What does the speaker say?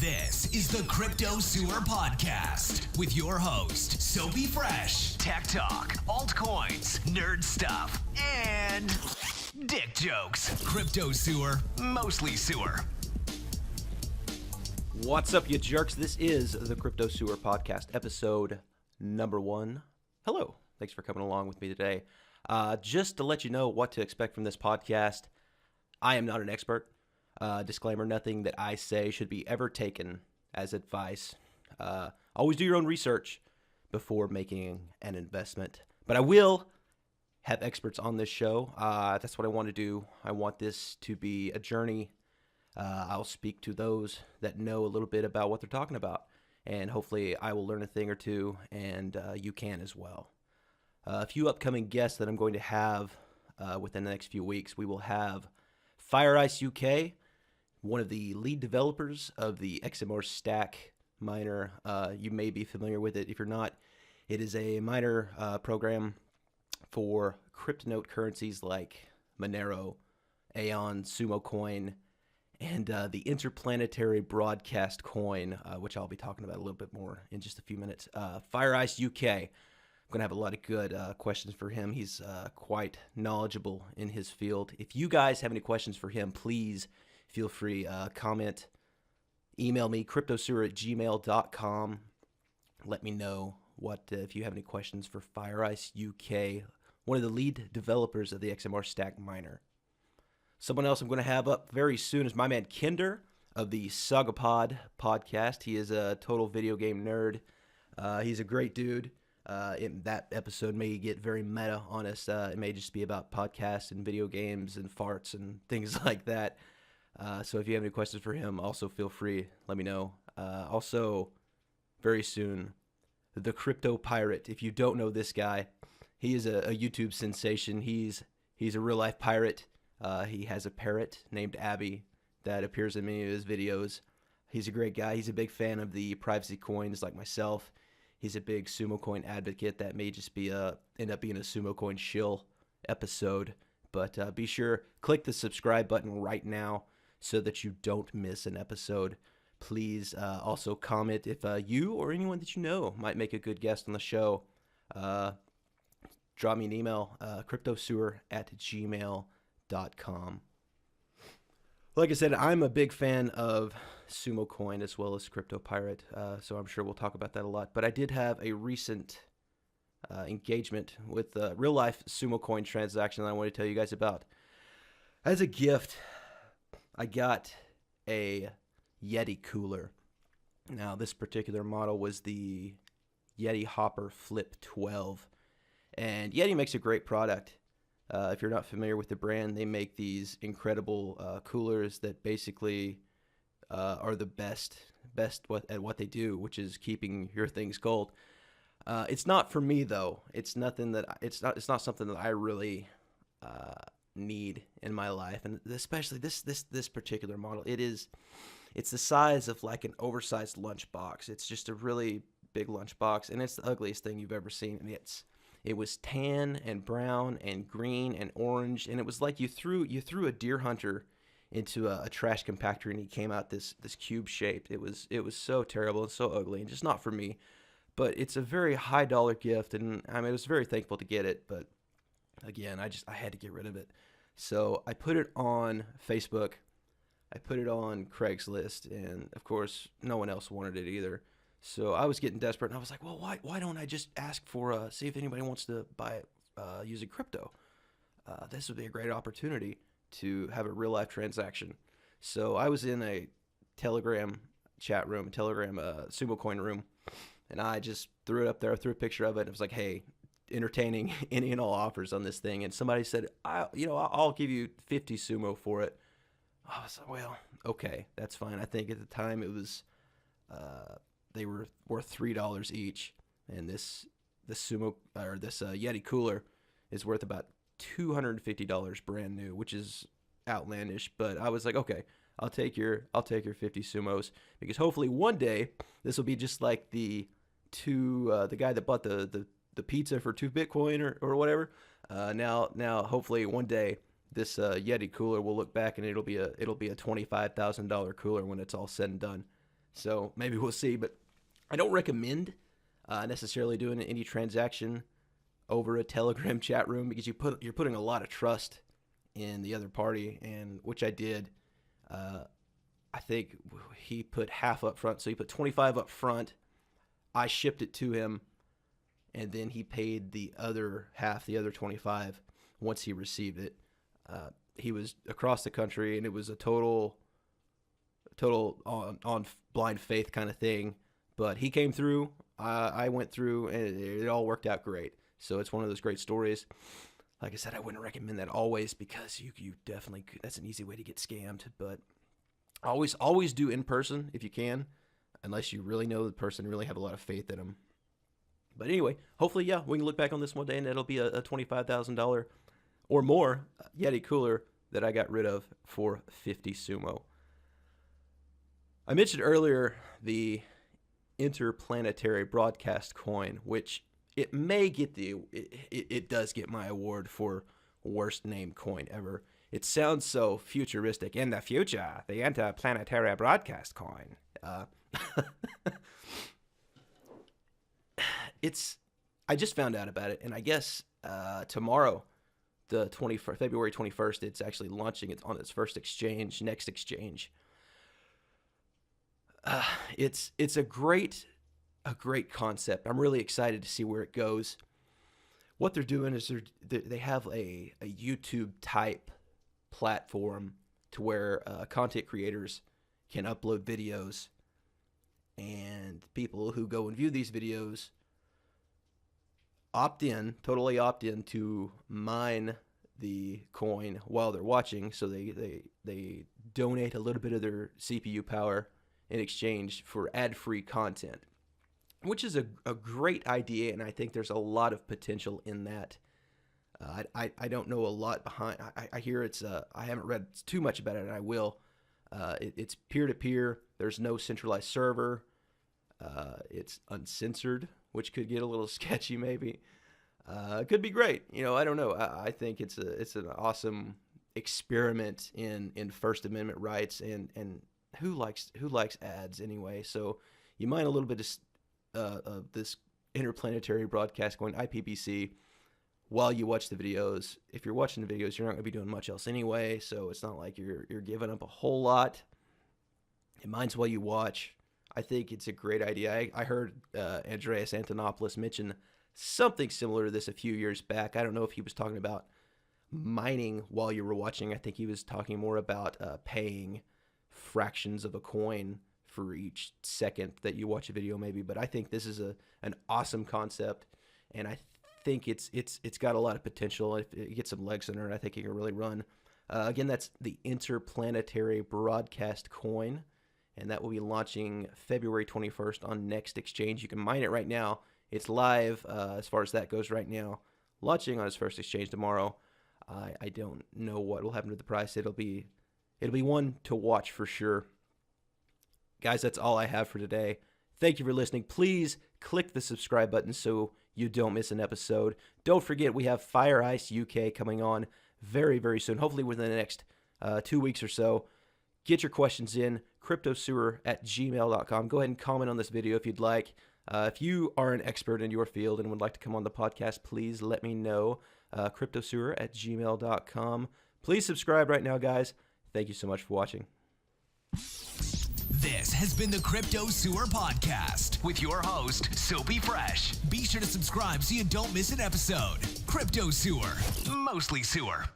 This is the Crypto Sewer Podcast with your host, Soapy Fresh, Tech Talk, altcoins, nerd stuff, and dick jokes. Crypto Sewer, mostly sewer. What's up, you jerks? This is the Crypto Sewer Podcast, episode number 1. Hello. Thanks for coming along with me today. Just to let you know what to expect from this podcast, I am not an expert. Disclaimer, nothing that I say should be ever taken as advice. Always do your own research before making an investment. But I will have experts on this show. That's what I want to do. I want this to be a journey. I'll speak to those that know a little bit about what they're talking about. And hopefully I will learn a thing or two, and you can as well. A few upcoming guests that I'm going to have within the next few weeks. We will have Fire Ice UK, one of the lead developers of the XMR Stack miner. You may be familiar with it. If you're not, it is a miner program for cryptonote currencies like Monero, Aeon, Sumo Coin, and the Interplanetary broadcast coin, which I'll be talking about a little bit more in just a few minutes. Fire Ice UK. I'm going to have a lot of good questions for him. He's quite knowledgeable in his field. If you guys have any questions for him, please feel free, comment, email me, cryptosewer@gmail.com. Let me know if you have any questions for Fire Ice UK, one of the lead developers of the XMR Stack miner. Someone else I'm going to have up very soon is my man Kinder of the Sagapod podcast. He is a total video game nerd. He's a great dude. That episode may get very meta on us. It may just be about podcasts and video games and farts and things like that. So if you have any questions for him, also feel free, let me know. Also, very soon, the Crypto Pirate. If you don't know this guy, he is a YouTube sensation. He's a real-life pirate. He has a parrot named Abby that appears in many of his videos. He's a great guy. He's a big fan of the privacy coins like myself. He's a big Sumo Coin advocate. That may just be end up being a Sumo Coin shill episode. But be sure, click the subscribe button right now so that you don't miss an episode. Please also comment if you or anyone that you know might make a good guest on the show. Drop me an email, cryptosewer@gmail.com. Like I said, I'm a big fan of Sumo Coin as well as Crypto Pirate, so I'm sure we'll talk about that a lot. But I did have a recent engagement with a real-life Sumo Coin transaction that I want to tell you guys about. As a gift, I got a Yeti cooler. Now, this particular model was the Yeti Hopper Flip 12. And Yeti makes a great product. If you're not familiar with the brand, they make these incredible coolers that basically are the best at what they do, which is keeping your things cold. It's not for me though. It's not something that I really need in my life, and especially this particular model. It's the size of like an oversized lunchbox. It's just a really big lunchbox, and it's the ugliest thing you've ever seen. And it was tan and brown and green and orange, and it was like you threw a deer hunter into a trash compactor, and he came out this cube shaped. It was so terrible and so ugly, and just not for me. But it's a very high dollar gift, and I was very thankful to get it. But again, I had to get rid of it. So I put it on Facebook. I put it on Craigslist, and of course, no one else wanted it either. So I was getting desperate, and I was like, well, why don't I just ask for, see if anybody wants to buy it using crypto? This would be a great opportunity to have a real-life transaction. So I was in a Telegram chat room, Sumo Coin room, and I just threw it up there. I threw a picture of it, and it was like, hey, entertaining any and all offers on this thing. And somebody said, I'll give you 50 sumo for it. I was like, well, okay, that's fine. I think at the time it was, they were worth $3 each, and this Yeti cooler is worth about $250 brand new, which is outlandish. But I was like, okay, I'll take your 50 sumos, because hopefully one day this will be just like the guy that bought the pizza for 2 Bitcoin or whatever. Now hopefully one day this Yeti cooler will look back and it'll be a $25,000 cooler when it's all said and done. So maybe we'll see. But I don't recommend necessarily doing any transaction over a Telegram chat room because you're putting a lot of trust in the other party, and which I did. I think he put half up front, so he put 25 up front. I shipped it to him, and then he paid the other half, the other 25, once he received it. He was across the country, and it was a total on blind faith kind of thing. But he came through, I went through, and it all worked out great. So it's one of those great stories. Like I said, I wouldn't recommend that always because you definitely could, that's an easy way to get scammed. But always do in person if you can, unless you really know the person, really have a lot of faith in them. But anyway, hopefully, yeah, we can look back on this one day and it'll be a $25,000 or more Yeti cooler that I got rid of for 50 sumo. I mentioned earlier the Interplanetary broadcast coin, which it may get it does get my award for worst named coin ever. It sounds so futuristic. In the future, the Interplanetary broadcast coin. I just found out about it, and I guess tomorrow, February 21st, it's actually launching. It's on its first exchange, Next Exchange. It's a great concept. I'm really excited to see where it goes. What they're doing is they have a YouTube type platform to where content creators can upload videos, and people who go and view these videos totally opt in to mine the coin while they're watching. So they donate a little bit of their CPU power in exchange for ad-free content, which is a great idea, and I think there's a lot of potential in that. I don't know a lot behind. I hear it's. I haven't read too much about it, and I will. It's peer-to-peer. There's no centralized server. It's uncensored, which could get a little sketchy, maybe. It could be great. I don't know. I think it's an awesome experiment in First Amendment rights, and who likes ads anyway? So you mine a little bit of this Interplanetary broadcast coin, IPBC, while you watch the videos. If you're watching the videos, you're not going to be doing much else anyway, so it's not like you're giving up a whole lot. It mines while you watch. I think it's a great idea. I heard Andreas Antonopoulos mention something similar to this a few years back. I don't know if he was talking about mining while you were watching. I think he was talking more about paying fractions of a coin for each second that you watch a video, maybe. But I think this is an awesome concept, and I think it's got a lot of potential. If it gets some legs under it, I think it can really run. Again, that's the Interplanetary broadcast coin, and that will be launching February 21st on Next Exchange. You can mine it right now. It's live as far as that goes right now. Launching on its first exchange tomorrow. I don't know what will happen to the price. It'll be one to watch for sure. Guys, that's all I have for today. Thank you for listening. Please click the subscribe button so you don't miss an episode. Don't forget, we have Fire Ice UK coming on very, very soon, hopefully within the next 2 weeks or so. Get your questions in, cryptosewer@gmail.com. Go ahead and comment on this video if you'd like. If you are an expert in your field and would like to come on the podcast, please let me know. Cryptosewer@gmail.com. Please subscribe right now, guys. Thank you so much for watching. This has been the Crypto Sewer Podcast with your host, Soapy Fresh. Be sure to subscribe so you don't miss an episode. Crypto Sewer, mostly sewer.